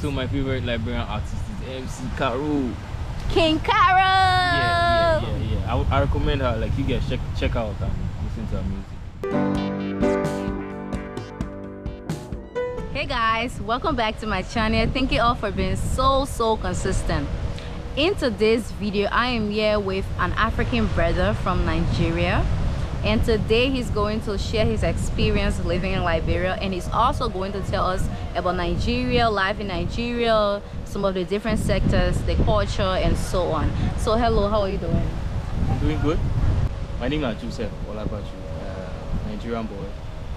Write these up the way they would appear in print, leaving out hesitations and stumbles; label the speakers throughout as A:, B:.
A: So my favorite Liberian artist is MC Caro.
B: King Caro.
A: Yeah. I recommend her. Like you guys check out and listen to her music.
B: Hey guys, welcome back to my channel. Thank you all for being so consistent. In today's video, I am here with an African brother from Nigeria, and today he's going to share his experience living in Liberia, and he's also going to tell us about Nigeria, life in Nigeria, some of the different sectors, the culture, and so on. So hello, how are you doing?
A: I'm doing good. My name is Joseph Olabachu, Nigerian boy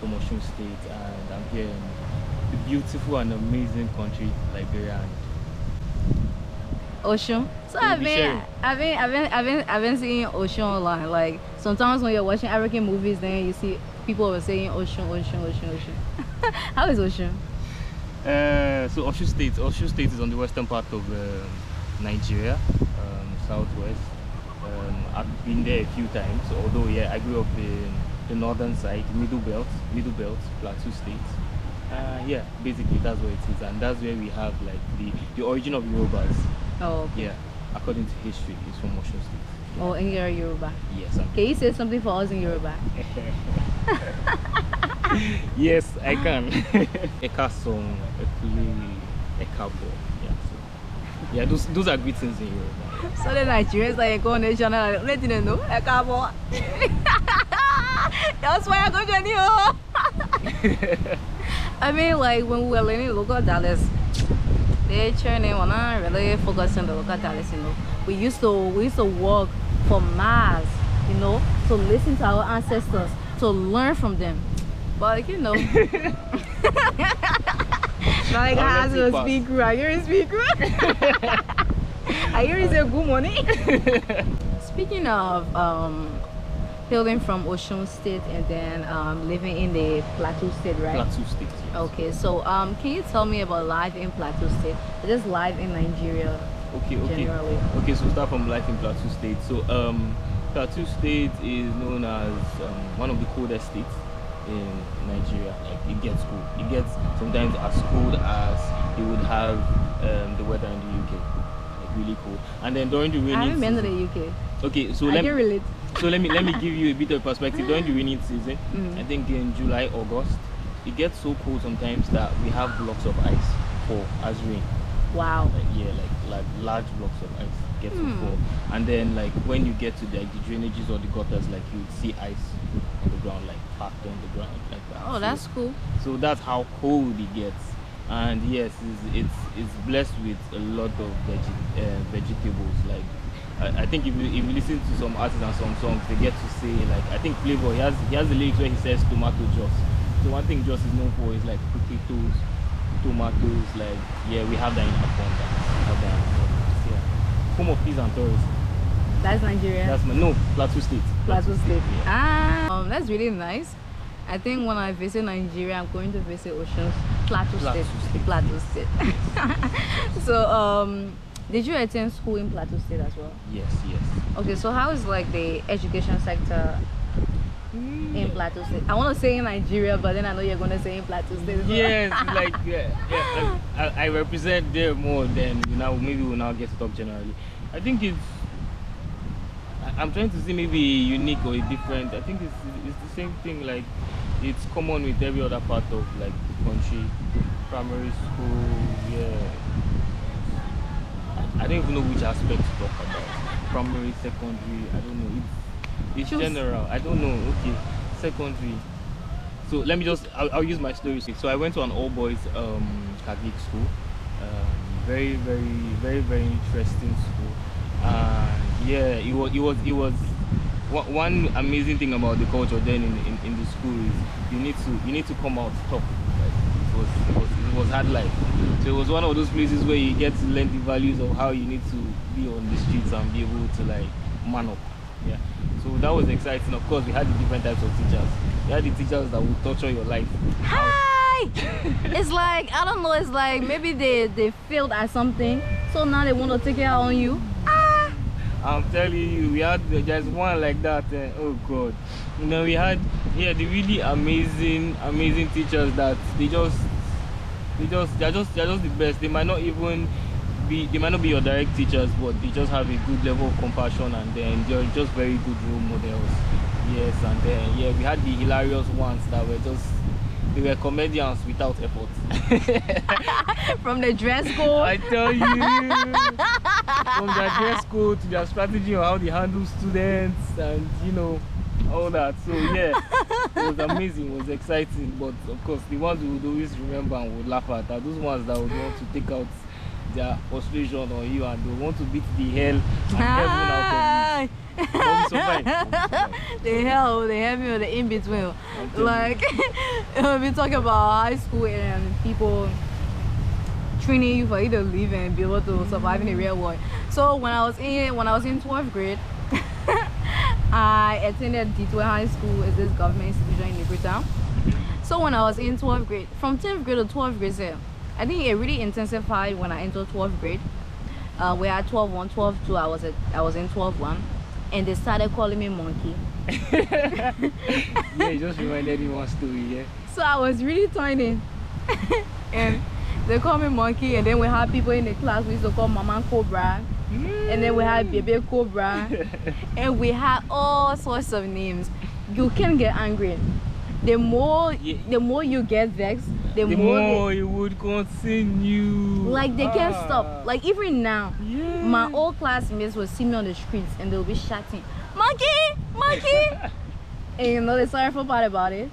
A: from Osun State, and I'm here in the beautiful and amazing country, Liberia.
B: Ocean. So I've been seeing Ocean online. Like sometimes when you're watching African movies, then you see people were saying Ocean. How is Ocean?
A: So Osun State is on the western part of Nigeria, southwest. I've been there a few times. Although I grew up in the northern side, middle belt, Plateau State. Basically that's where it is, and that's where we have like the origin of Yorubas.
B: Oh, okay.
A: Yeah, according to history, it's from Osun State.
B: Oh, and you're Yoruba.
A: Yes.
B: Can you say something for us in Yoruba?
A: Yes, I can. Eka song, Eka bo. Yeah, those are greetings in Yoruba.
B: So the Nigerians like go on the channel, let you know, Eka bo. That's why I go to you. I mean, like when we were learning local dialects, the training we're not really focusing on the local dialects, you know. We used to work for miles, you know, to listen to our ancestors, to learn from them. But you know, like I have to speak right. You're speak right. I hear you say good morning. Speaking of hailing from Osun State and then living in the Plateau State, right?
A: Plateau State, yes.
B: Okay, so can you tell me about life in Plateau State? Just life in Nigeria. Generally.
A: Okay, so start from life in Plateau State. So Plateau State is known as one of the coldest states in Nigeria. Like it gets cold. It gets sometimes as cold as you would have the weather in the UK. Like really cold. And then during the rainy season,
B: I haven't been to the UK.
A: Okay, so
B: I can relate.
A: So let me give you a bit of perspective. During the rainy season, I think in July, August, it gets so cold sometimes that we have blocks of ice fall as rain.
B: Wow.
A: Like large blocks of ice get to fall, and then like when you get to the drainages or the gutters, like you would see ice on the ground, like packed on the ground like that.
B: Oh, that's cool.
A: So that's how cold it gets, and yes, it's blessed with a lot of vegetables. Like I think if you listen to some artists and some songs, they get to say like I think Flavor he has the lyrics where he says tomato juice. So one thing Jos is known for is like potatoes, tomatoes, like we have that in abundance. Home of peace and tourism.
B: That's Nigeria.
A: That's Plateau State.
B: Plateau State.
A: Yeah.
B: That's really nice. I think when I visit Nigeria, I'm going to visit Plateau State. So did you attend school in Plateau State as well?
A: Yes.
B: Okay, so how is like the education sector in Plateau State? I want to say in Nigeria, but then I know you're going to say in Plateau State as well.
A: Yes, like I represent there more than maybe we'll now get to talk generally. I think I'm trying to see maybe unique or different. I think it's the same thing, like it's common with every other part of like the country. Primary school, I don't even know which aspect to talk about. Primary, secondary, I don't know. It's general. I don't know. Okay, secondary. So let me I'll use my story. So I went to an all-boys Catholic school. Very interesting school. It was one amazing thing about the culture then in the school is you need to come out top. Like it was hard life. So it was one of those places where you get to learn the values of how you need to be on the streets and be able to like man up. Yeah. So that was exciting. Of course, we had the different types of teachers. We had the teachers that would torture your life.
B: Hi! It's like, I don't know, it's like maybe they failed at something, so now they want to take it out on you.
A: I'm telling you, we had just one like that. Oh God. We had the really amazing teachers that they just they're just the best. They might not be your direct teachers, but they just have a good level of compassion, and then they're just very good role models. Yes, and then yeah, we had the hilarious ones that were just, they were comedians without effort.
B: From the dress code.
A: I tell you, from their dress code to their strategy on how they handle students, and you know, all that. So yeah, it was amazing, it was exciting. But of course, the ones we would always remember and would laugh at are those ones that would want to take out their frustration on you, and they want to beat the hell and heaven out of you. But we survive.
B: They have me on the in between. Like we talk about high school and people training you for you to live and be able to survive in the real world. So when I was in 12th grade, I attended D12 High School. Is this government institution in Liberia? So when I was in 12th grade, from 10th grade to 12th grade, I think it really intensified when I entered 12th grade. We had 12-1, 12-2. I was in 12-1, and they started calling me monkey.
A: Yeah, you just reminded me one story. Yeah.
B: So I was really tiny, and they call me monkey. And then we had people in the class we used to call Mama Cobra, and then we had Baby Cobra, and we had all sorts of names. You can get angry. The more you get vexed, the more
A: it would continue.
B: Like they can't stop. Like even now,
A: yeah,
B: my old classmates will see me on the streets and they'll be shouting, "Monkey, monkey!" And you know the sorrowful part about it,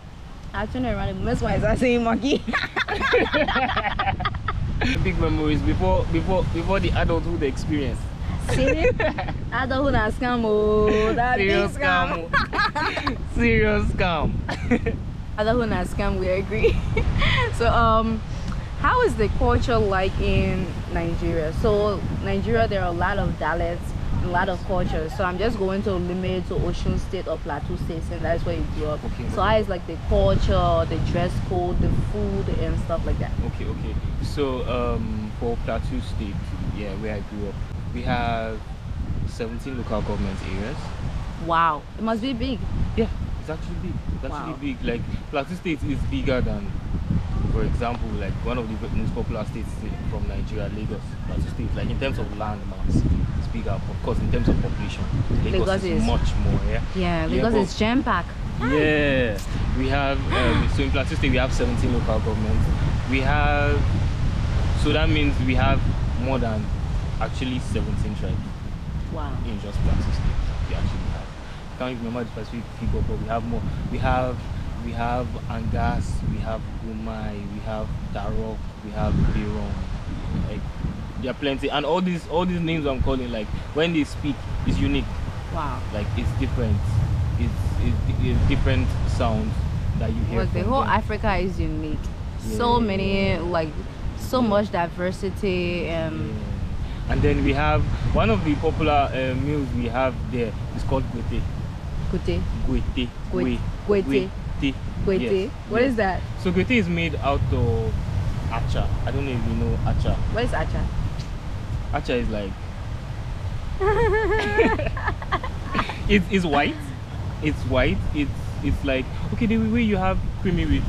B: I turn around and that's why I start saying monkey.
A: Big memories before the adulthood experience.
B: See, adulthood and scam, oh, that
A: Serious
B: big scam.
A: scam. Serious scam.
B: Adulthood and scam, we agree. So how is the culture like in Nigeria? So Nigeria, there are a lot of dialects, a lot of cultures. So I'm just going to limit to Osun State or Plateau State, and that's where you grew up.
A: Okay.
B: So how is like the culture, the dress code, the food and stuff like that?
A: Okay. So for Plateau State, yeah, where I grew up, we have 17 local government areas.
B: Wow, it must be big.
A: Yeah, it's actually big. It's actually big. Like Plateau State is bigger than, for example, like one of the most popular states from Nigeria, Lagos. Plateau State, like in terms of land mass, it's bigger. Of course, in terms of population, Lagos is much more.
B: Yeah, Lagos is jam-packed.
A: Yeah, we have so in Plateau State we have 17 local governments. We have, so that means we have more than actually 17 tribes.
B: Wow.
A: In just Plateau State, we actually have. I can't even remember the specific figure, but we have more. We have Angas, we have Gumai, we have Darok, we have Biron. Like there are plenty, and all these names I'm calling, like when they speak, it's unique.
B: Wow.
A: Like it's different. It's different sounds that you hear.
B: But the whole Africa is unique. Yeah. So many, like so much diversity.
A: Yeah. And then we have one of the popular meals we have there is called Gwete.
B: Gwete.
A: Gwete.
B: Gwete.
A: Yes.
B: What is that?
A: So Gwete is made out of acha. I don't know if you know acha.
B: What is acha?
A: Acha is like it's white. It's white. It's like, okay, the way you have creamy wheat.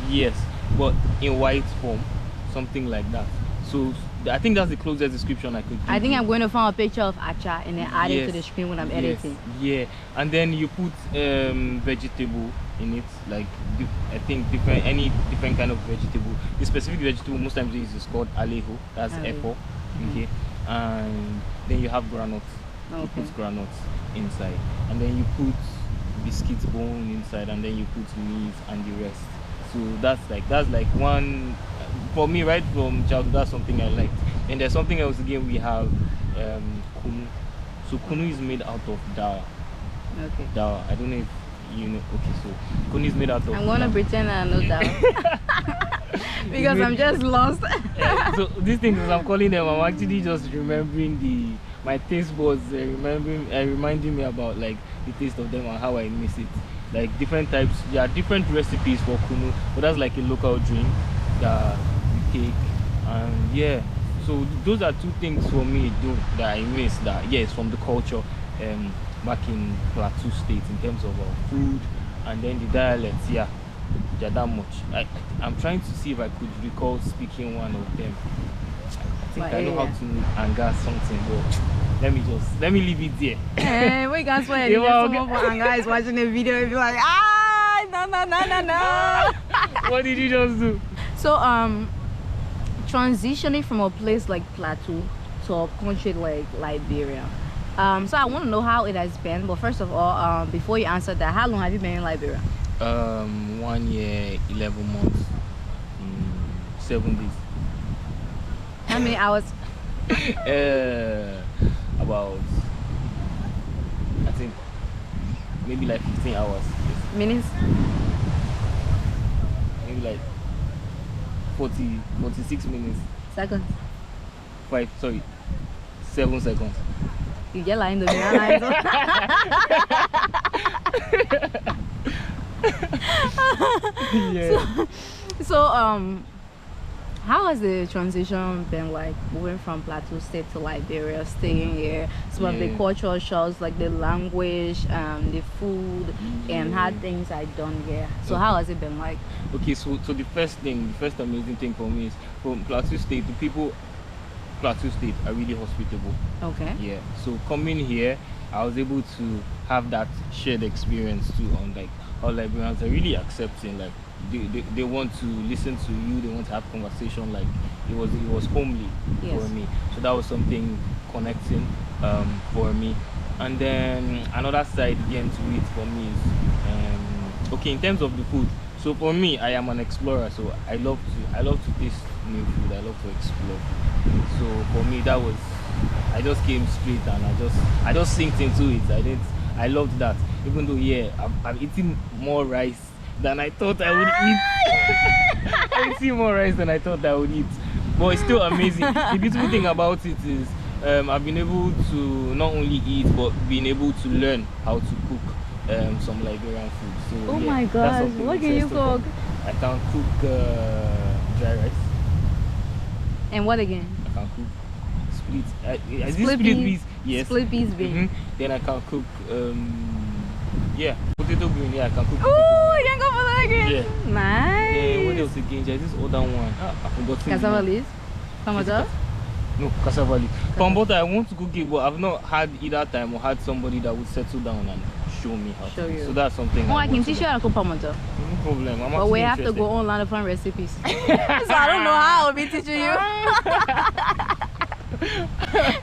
A: Yes, but in white form, something like that. So I think that's the closest description I could give.
B: I think I'm going to find a picture of acha and then add it to the screen when I'm editing.
A: Yeah, and then you put vegetable in it, like I think any different kind of vegetable. The specific vegetable most times is called aleho. That's apple. Okay, and then you have granules. Okay. You put granules inside, and then you put biscuit bone inside, and then you put meat and the rest. So that's like one. For me, right from childhood, that's something I liked. And there's something else again. We have kunu. So kunu is made out of dawa.
B: Okay.
A: Dawa. I don't know if you know. Okay, so kunu is made out of.
B: I'm gonna pretend I know dawa because I'm just lost.
A: So these things I'm calling them, I'm actually just remembering my taste buds, reminding me about like the taste of them and how I miss it. Like different types. There are different recipes for kunu, but that's like a local drink that we take, and yeah, so those are two things for me that I miss, that yes, from the culture back in Plateau State in terms of our food and then the dialects. Yeah, they're that much. I'm trying to see if I could recall speaking one of them. I think I know how to anger something, but let me leave it there.
B: Hey, we can swear someone for anger is watching the video and be like, no.
A: What did you just do?
B: So transitioning from a place like Plateau to a country like Liberia. So I want to know how it has been. But first of all, before you answer that, how long have you been in Liberia?
A: 1 year, 11 months, 7 days.
B: How many hours?
A: About, I think, maybe like 15 hours.
B: Minutes?
A: Maybe like 46 minutes.
B: Seconds?
A: 7 seconds.
B: You get lying to me.
A: Yeah.
B: So how has the transition been, like moving from Plateau State to Liberia, staying here? Some of the cultural shocks, like the language, the food, and how things are done here. So how has it been like?
A: Okay, so the first amazing thing for me is from Plateau State, the people Plateau State are really hospitable.
B: Okay.
A: Yeah. So coming here, I was able to have that shared experience too, on like how Liberians are really accepting, like they want to listen to you, they want to have conversation, like it was homely for me. So that was something connecting for me. And then another side again to it for me is okay, in terms of the food. So for me, I am an explorer, so I love to taste new food, I love to explore. So for me, that was, I just came straight and I just synced into it. I loved that. Even though I'm eating more rice than I thought I would eat. I'm eating more rice than I thought I would eat. But it's still amazing. The beautiful thing about it is I've been able to not only eat but been able to learn how to cook some Liberian food. So
B: oh my gosh, what can you cook?
A: I can cook dry rice.
B: And what again?
A: I can cook split peas. Yes. Split peas beans. Then I can cook potato green. Yeah, I can cook.
B: Oh, you can go for that green.
A: Yeah.
B: Nice.
A: Yeah, what else again? There's this other one. I forgot.
B: Cassava leaves? Tomato?
A: No, cassava leaf. Pambota, I want to cook it, but I've not had either time or had somebody that would settle down and show me how to cook. So that's something.
B: Oh, I can teach you how to cook pamato.
A: No problem.
B: But we have to go online to find recipes. So I don't know how I'll be teaching you.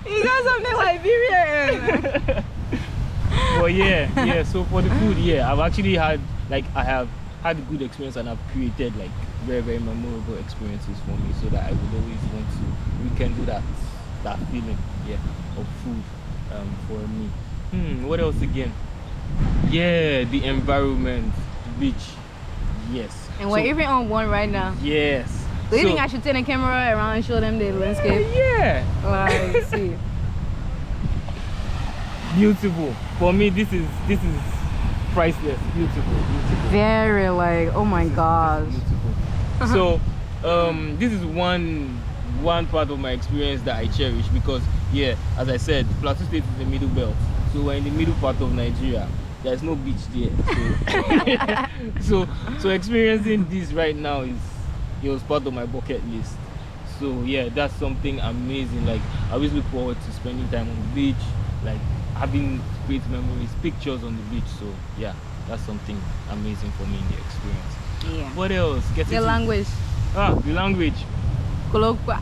B: You got something Liberian.
A: Well, yeah. So for the food, I've actually had, like, I have had good experience and I've created like very, very memorable experiences for me, so that I would always want to rekindle that feeling, of food for me. What else again? Yeah, the environment, the beach. Yes.
B: And we're even on one right now.
A: Yes.
B: Do you think I should turn the camera around and show them the landscape?
A: Yeah.
B: Like, see.
A: Beautiful. For me, this is priceless. Beautiful.
B: Very, like, oh my gosh.
A: Beautiful. So, this is one part of my experience that I cherish, because, as I said, Plateau State is the middle belt. So we're in the middle part of Nigeria. There's no beach there. So experiencing this right now it was part of my bucket list. So that's something amazing. Like, I always look forward to spending time on the beach, like having great memories, pictures on the beach. So that's something amazing for me in the experience.
B: Yeah.
A: What else?
B: The language.
A: The language.
B: Kolokwa.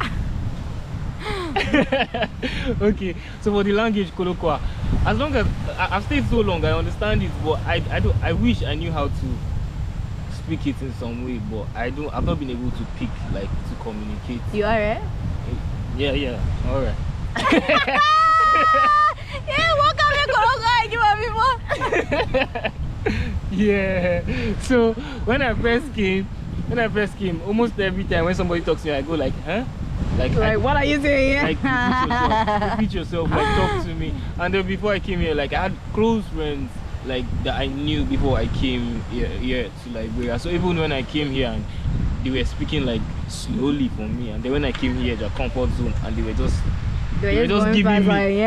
A: Okay, so for the language, Kolokwa, as long as I've stayed so long, I understand it, but I wish I knew how to speak it in some way, but I've not been able to pick, like, to communicate.
B: You alright?
A: Yeah, alright.
B: Welcome to Kolokwa, give people.
A: Yeah. So when I first came, almost every time when somebody talks to me, I go like, huh? Like
B: what are you doing here?
A: Like, repeat yourself, like, talk to me. And then before I came here, like, I had close friends, like, that I knew before I came here to Liberia. So even when I came here, and they were speaking like slowly for me, and then when I came here, their comfort zone, and they were just giving me.
B: Like,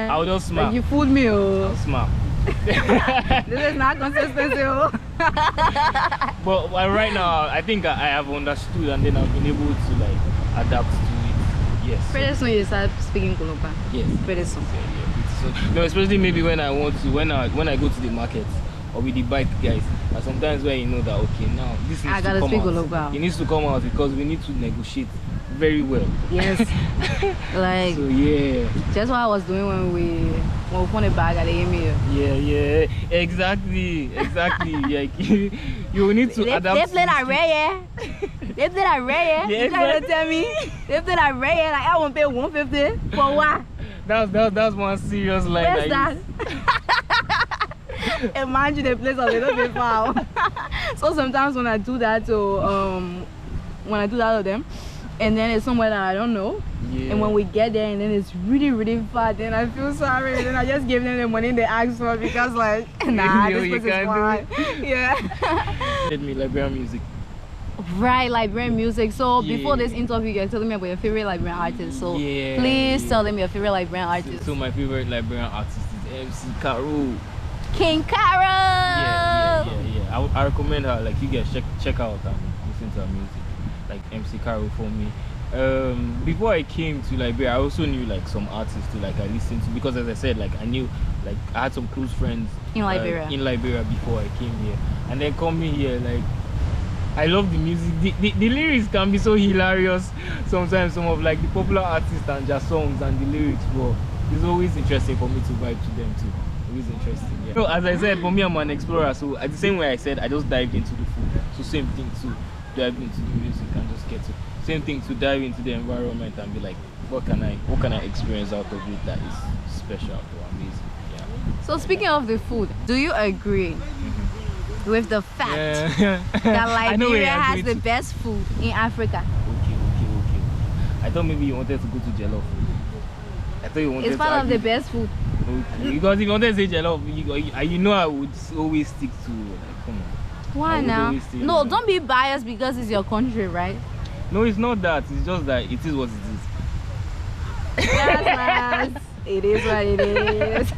B: I
A: would just smile.
B: Like, you fooled me,
A: I'll smile.
B: This is not consistency.
A: But right now, I think I have understood, and then I've been able to like adapt to it. Yes.
B: Pretty soon you start speaking Kuluba.
A: Yes.
B: Pretty soon.
A: Yeah, pretty soon. No, especially maybe when I want to, when I go to the market or with the bike guys. And sometimes where you know that okay, now this needs to come out. It needs to come out because we need to negotiate very well.
B: Yes. Like.
A: So yeah.
B: That's what I was doing when we found a bag at the email.
A: Yeah, exactly. Yeah, you need to adapt.
B: They play that rare, yeah. They play that rare, yeah.
A: Yeah,
B: You gotta tell me. They play that rare, yeah. Like I won't pay 150 for what?
A: That's one serious line.
B: Where's that? Imagine the place a little bit far. So sometimes when I do that to them, and then it's somewhere that I don't know. Yeah. And when we get there and then it's really far, then I feel sorry. And then I just give them the money they asked for because like, nah, this place is fine. Yeah.
A: Let me Liberian music.
B: Right, Liberian music. So before this interview, you're telling me about your favorite Liberian artist. So please tell them your favorite Liberian artist.
A: So my favorite Liberian artist is MC Caro.
B: King Caro!
A: Yeah. I recommend her. Like you guys check out and listen to her music. Like MC Caro for me. Before I came to Liberia, I also knew like some artists to like I listened to, because as I said, like I knew like I had some close friends
B: in Liberia
A: before I came here, and then coming here, like I love the music. The lyrics can be so hilarious sometimes, some of like the popular artists and their songs and the lyrics, but it's always interesting for me to vibe to them too. Always interesting. Yeah. So as I said, for me I'm an explorer, so at the same way I said I just dived into the food. So same thing too. Dive into the music and just get to same thing to dive into the environment and be like, what can I experience out of it that is special or amazing? Yeah.
B: So speaking of the food, do you agree with the fact that Liberia has the best food in Africa?
A: Okay. I thought maybe you wanted to go to Jollof. I thought you wanted
B: it's part of the best food.
A: Okay. Because if you wanted to say Jollof, you know I would always stick to like, come on.
B: Why now? No, don't be biased because it's your country, right?
A: No, it's not that. It's just that it is what it is.
B: Yes, it is what it is.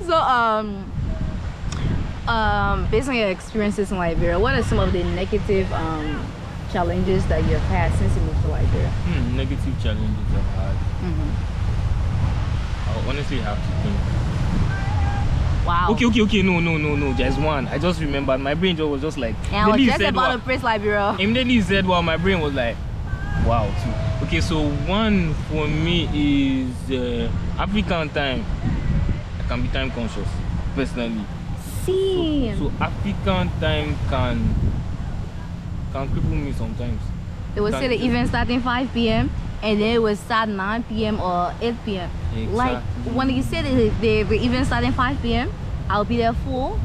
B: So, based on your experiences in Liberia, what are some of the negative challenges that you've had since you moved to Liberia?
A: Negative challenges I've had. I honestly have to think.
B: Wow.
A: Okay. No. There's one. I just remembered. My brain was just like.
B: And I was just about to praise Liberia.
A: Immediately you said, well, my brain was like, wow, too. Okay, so one for me is African time. I can be time conscious, personally.
B: See.
A: So African time can cripple me sometimes.
B: They would say the event starting 5 p.m. and then it would start 9 p.m. or 8 p.m.
A: Exactly.
B: Like when you say the event starting 5 p.m., I'll be there 4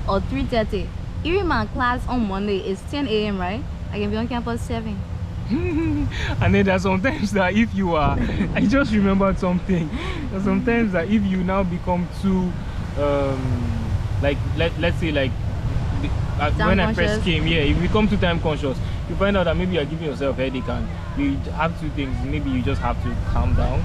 B: or 3:30. Even my class on Monday is 10 a.m. right? I can be on campus 7.
A: And then there's sometimes that if you are, I just remembered something. There's sometimes that if you now become too, like let's say like when I first came, if you become too time conscious, you find out that maybe you're giving yourself a headache, and you have two things. Maybe you just have to calm down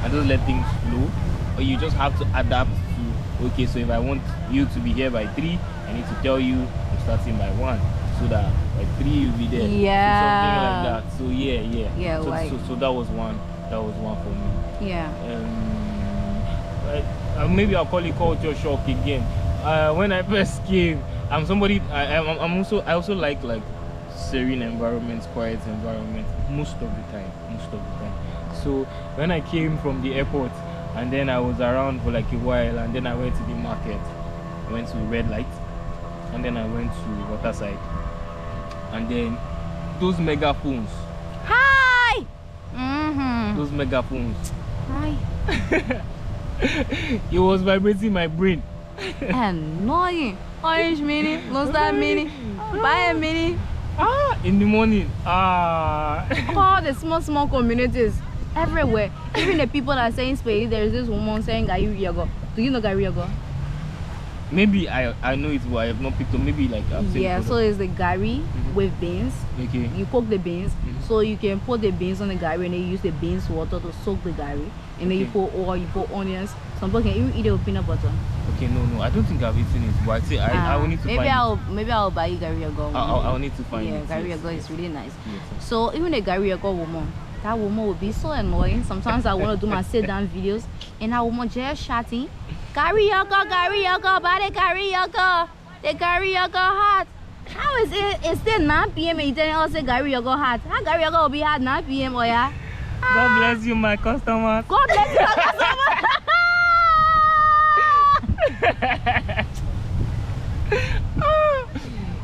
A: and just let things flow, or you just have to adapt to, okay, so if I want you to be here by 3, I need to tell you I'm starting by 1, so that by 3 you'll be there.
B: Yeah.
A: So something like that. So
B: Yeah,
A: so,
B: like
A: so that was one. That was one for me.
B: Yeah.
A: Maybe I'll call it culture shock again. When I first came, I'm somebody. I also like serene environments, quiet environments most of the time. So when I came from the airport, and then I was around for like a while, and then I went to the market. I went to Red Light, and then I went to Waterside, and then those megaphones.
B: Hi.
A: Those megaphones.
B: Hi.
A: It was vibrating my brain.
B: Annoying. Orange mini, Lone Star mini, Bayern mini.
A: In the morning.
B: All the small communities everywhere. Even the people that are saying Spain, there is this woman saying Gary Riago. Do you know Gary Riago?
A: Maybe I know it, but I have not picked up. Maybe like I've seen
B: Yeah,
A: it.
B: so it's the gari with beans.
A: Okay.
B: You cook the beans, so you can put the beans on the gari and then you use the beans water to soak the gari. And then you put oil, you put onions. Some people can even eat it with peanut butter.
A: Okay, no, I don't think I've eaten it, but I will need to find it.
B: Maybe I'll buy you gari yago.
A: I'll need to find it.
B: Yeah, gari yago is really nice.
A: Yes.
B: So even the gari yago woman, that woman will be so annoying. Sometimes I want to do my sit down videos and that woman just shouting, gari yago, buy the gari yago. The gari yago hot. How is it? It's still 9 p.m. and you telling us the gari yago hot. How gari yago will be hot 9 p.m. or yeah?
A: God bless you, my customer.
B: God bless you, my customer.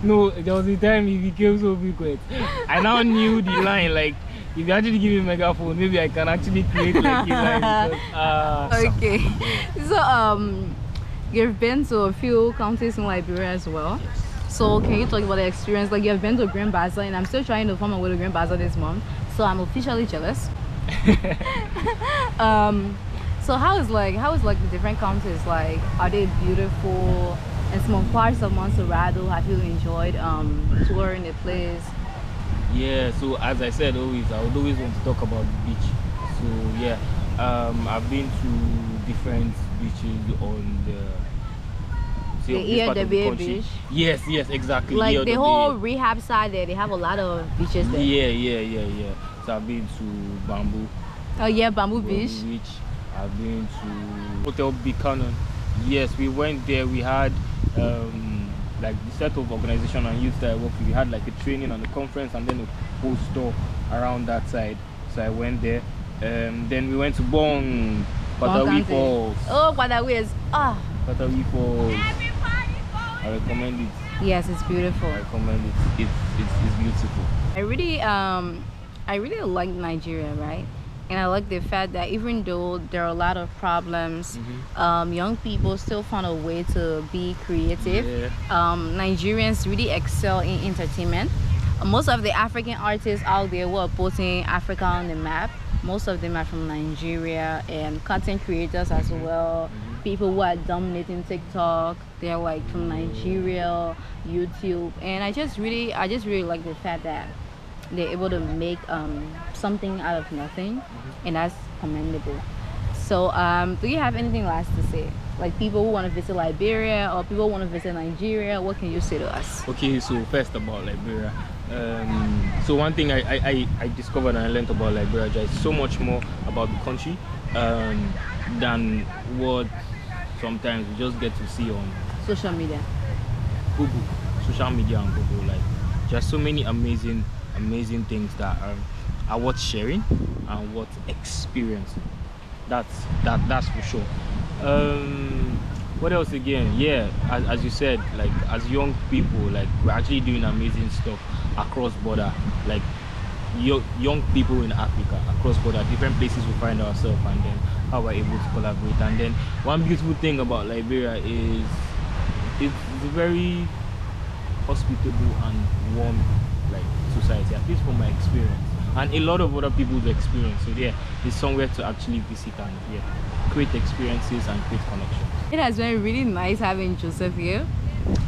A: No, there was a time he became so frequent. I now knew the line. Like, if you actually give me a megaphone, maybe I can actually create like a line. Because,
B: okay. So you've been to a few counties in Liberia as well.
A: Yes.
B: So can you talk about the experience? Like, you've been to Grand Bazaar, and I'm still trying to find my way to Grand Bazaar this month. So I'm officially jealous. So how is like the different counties? Like, are they beautiful? And some parts of Montserrat, have you enjoyed touring the place?
A: Yeah, so as I said, I would always want to talk about the beach. So yeah, I've been to different beaches on the
B: beach.
A: Yes, exactly.
B: Like the whole rehab side there, they have a lot of beaches there.
A: Yeah. So I've been to Bamboo.
B: Oh yeah, Bamboo Beach.
A: I've been to Hotel Buchanan. Yes, we went there. We had like the set of organization and youth that I worked with. We had like a training and a conference and then a whole store around that side. So I went there. Then we went to Patawi Falls.
B: Oh, Patawi is
A: Patawi Falls. I recommend it.
B: Yes, it's beautiful.
A: I recommend it. It's beautiful.
B: I really like Nigeria, right? And I like the fact that even though there are a lot of problems, young people still find a way to be creative.
A: Yeah.
B: Nigerians really excel in entertainment. Most of the African artists out there who are putting Africa on the map, most of them are from Nigeria, and content creators as well. People who are dominating TikTok, they're like from Nigeria, YouTube, and I just really like the fact that they're able to make something out of nothing, and that's commendable. So do you have anything last to say? Like, people who want to visit Liberia or people who want to visit Nigeria, what can you say to us? Okay,
A: so first about Liberia. So one thing I discovered and I learned about Liberia is so much more about the country than what sometimes we just get to see on
B: social media.
A: Google, social media and Google. Like, just so many amazing things that are worth sharing and worth experiencing. That's for sure. What else again? Yeah, as you said, like, as young people, like, we're actually doing amazing stuff across border. Like, young people in Africa, across border, different places we find ourselves, and then how we're able to collaborate. And then one beautiful thing about Liberia is it's a very hospitable and warm like society, at least from my experience and a lot of other people's experience. So yeah, it's somewhere to actually visit and create experiences and create connections.
B: It has been really nice having Joseph here.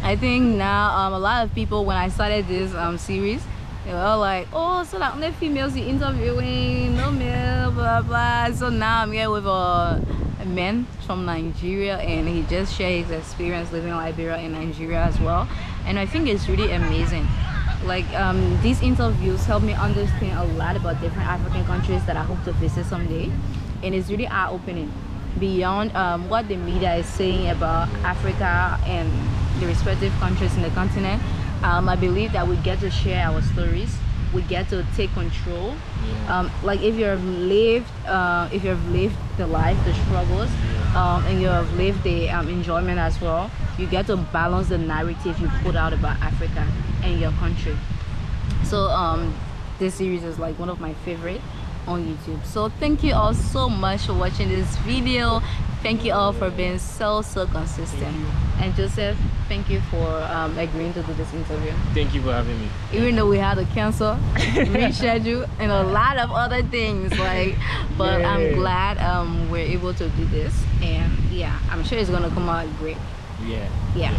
B: I think now a lot of people, when I started this series, they were all like, oh, so like only females you interviewing, no male, blah blah. So now I'm here with a man from Nigeria, and he just shared his experience living in Liberia and Nigeria as well, and I think it's really amazing. Like, these interviews help me understand a lot about different African countries that I hope to visit someday, and it's really eye-opening beyond what the media is saying about Africa and the respective countries in the continent. I believe that we get to share our stories, we get to take control. Like, if you have lived the life, the struggles, and you have lived the enjoyment as well, you get to balance the narrative you put out about Africa and your country. So this series is like one of my favorite on YouTube. So thank you all so much for watching this video. Thank you all for being so consistent. And Joseph, thank you for agreeing to do this interview.
A: Thank you for having me.
B: Even though we had to cancel, reschedule, and a lot of other things, like, but I'm glad we're able to do this, and yeah, I'm sure it's gonna come out great. Yeah.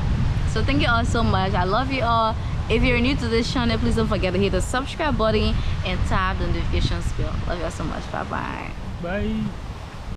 B: So thank you all so much. I love you all. If you're new to this channel, please don't forget to hit the subscribe button and tap the notifications bell. Love you all so much. Bye bye.
A: Bye.